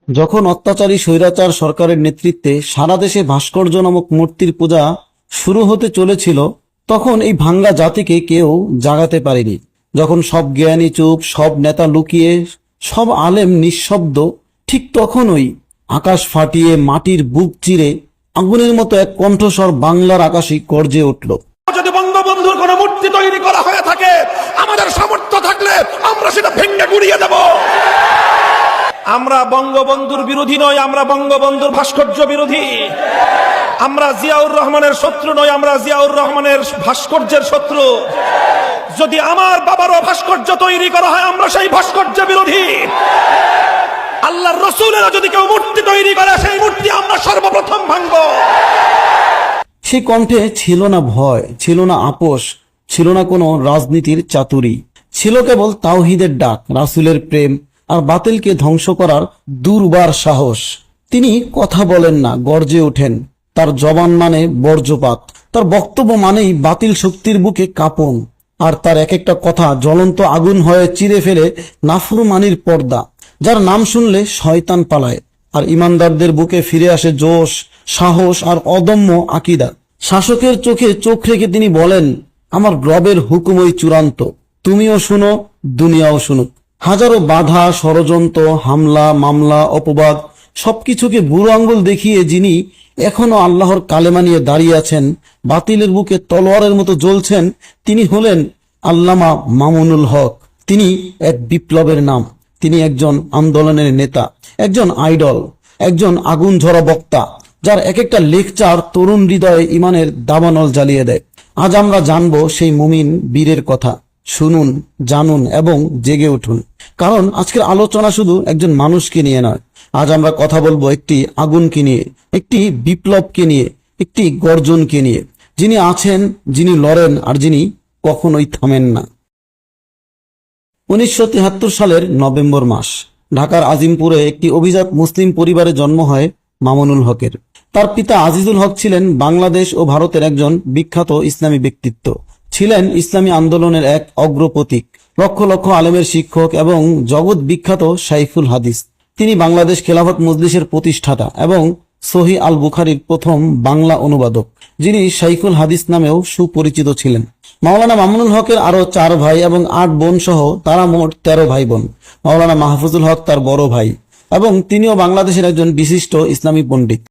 যখন অত্যাচারী স্বৈরাচার সরকারের নেতৃত্বে সারা দেশে ভাস্কর্য নামক মূর্তির পূজা শুরু হতে চলেছিল, তখন এই ভাঙ্গা জাতিকে কেউ জাগাতে পারেনি। যখন সব জ্ঞানী চুপ, সব নেতা লুকিয়ে, সব আলেম নিঃশব্দ, ঠিক তখনই আকাশ ফাটিয়ে মাটির বুক চিরে আগুনের মতো এক কণ্ঠস্বর বাংলার আকাশে গর্জে উঠল। যদি বঙ্গবন্ধুর কোন মূর্তি তৈরি করা হয়ে থাকে, আমাদের সামর্থ্য থাকলে আমরা সেটা ভেঙে গুড়িয়ে দেব। আমরা বঙ্গবন্ধুর বিরোধী নই, আমরা বঙ্গবন্ধুর ভাস্কর্য বিরোধী। আমরা জিয়াউর রহমানের শত্রু নই, আমরা জিয়াউর রহমানের ভাস্কর্যের শত্রু। যদি আমার বাবারও ভাস্কর্য তৈরি করা হয়, আমরা সেই ভাস্কর্য বিরোধী। আল্লাহর রাসূলেরা যদি কেউ মূর্তি তৈরি করে, সেই মূর্তি আমরা সর্বপ্রথম ভাঙব। সেই কণ্ঠে ছিল না ভয়, ছিল না আপোষ, ছিল না কোনো রাজনীতির চাতুরি, ছিল কেবল তাওহীদের ডাক, রাসূলের প্রেম আর বাতিলকে ধ্বংস করার দুর্বার সাহস। তিনি কথা বলেন না, গর্জে ওঠেন। তার জবান মানে বর্জ্যপাত, তার বক্তব্য মানেই বাতিল শক্তির বুকে কাঁপন, আর তার এক একটা কথা জ্বলন্ত আগুন হয়ে চিরে ফেলে নাফরমানির পর্দা। যার নাম শুনলে শয়তান পালায়, আর ইমানদারদের বুকে ফিরে আসে জোশ, সাহস আর অদম্য আকীদা। শাসকের চোখে চোখ রেখে তিনি বলেন, আমার রবের হুকুমই চূড়ান্ত, তুমিও শুনো, দুনিয়াও শুনুক। হাজারো বাধা, ষড়যন্ত্র, হামলা, মামলা, অপবাদ সবকিছুকে বুড়ো আঙ্গুল দেখিয়ে যিনি এখনো আল্লাহর কালেমা নিয়ে দাঁড়িয়ে আছেন, বাতিলের বুকে তলোয়ারের মতো জ্বলছেন, তিনি হলেন আল্লামা মামুনুল হক। তিনি এক বিপ্লবের নাম, তিনি একজন আন্দোলনের নেতা, একজন আইডল, একজন আগুন ঝরা বক্তা, যার এক একটা লেকচার তরুণ হৃদয়ে ইমানের দাবানল জ্বালিয়ে দেয়। আজ আমরা জানবো সেই মুমিন বীরের কথা। শুনুন, জানুন এবং জেগে উঠুন, কারণ আজকের আলোচনা শুধু একজন মানুষকে নিয়ে নয়। আজ আমরা কথা বলবো একটি আগুনকে নিয়ে, একটি বিপ্লবকে নিয়ে, একটি গর্জনকে নিয়ে, যিনি আছেন, যিনি লড়েন আর যিনি কখনোই থামেন না। 1973 সালের নভেম্বর মাস, ঢাকার আজিমপুরে একটি অভিজাত মুসলিম পরিবারে জন্ম হয় মামুনুল হকের। তার পিতা আজিজুল হক ছিলেন বাংলাদেশ ও ভারতের একজন বিখ্যাত ইসলামী ব্যক্তিত্ব, ছিলেন ইসলামী আন্দোলনের এক অগ্রপথিক, লক্ষ লক্ষ আলেমের শিক্ষক এবং জগৎ বিখ্যাত শাইখুল হাদিস। তিনি বাংলাদেশ খেলাফত মজলিসের প্রতিষ্ঠাতা এবং সহি আল বুখারীর প্রথম বাংলা অনুবাদক, যিনি শাইখুল হাদিস নামেও সুপরিচিত ছিলেন। মাওলানা মামুনুল হকের আরো 4 ভাই এবং 8 বোন সহ তারা মোট 13 ভাই বোন। মাওলানা মাহফুজুল হক তার বড় ভাই এবং তিনিও বাংলাদেশের একজন বিশিষ্ট ইসলামী পণ্ডিত।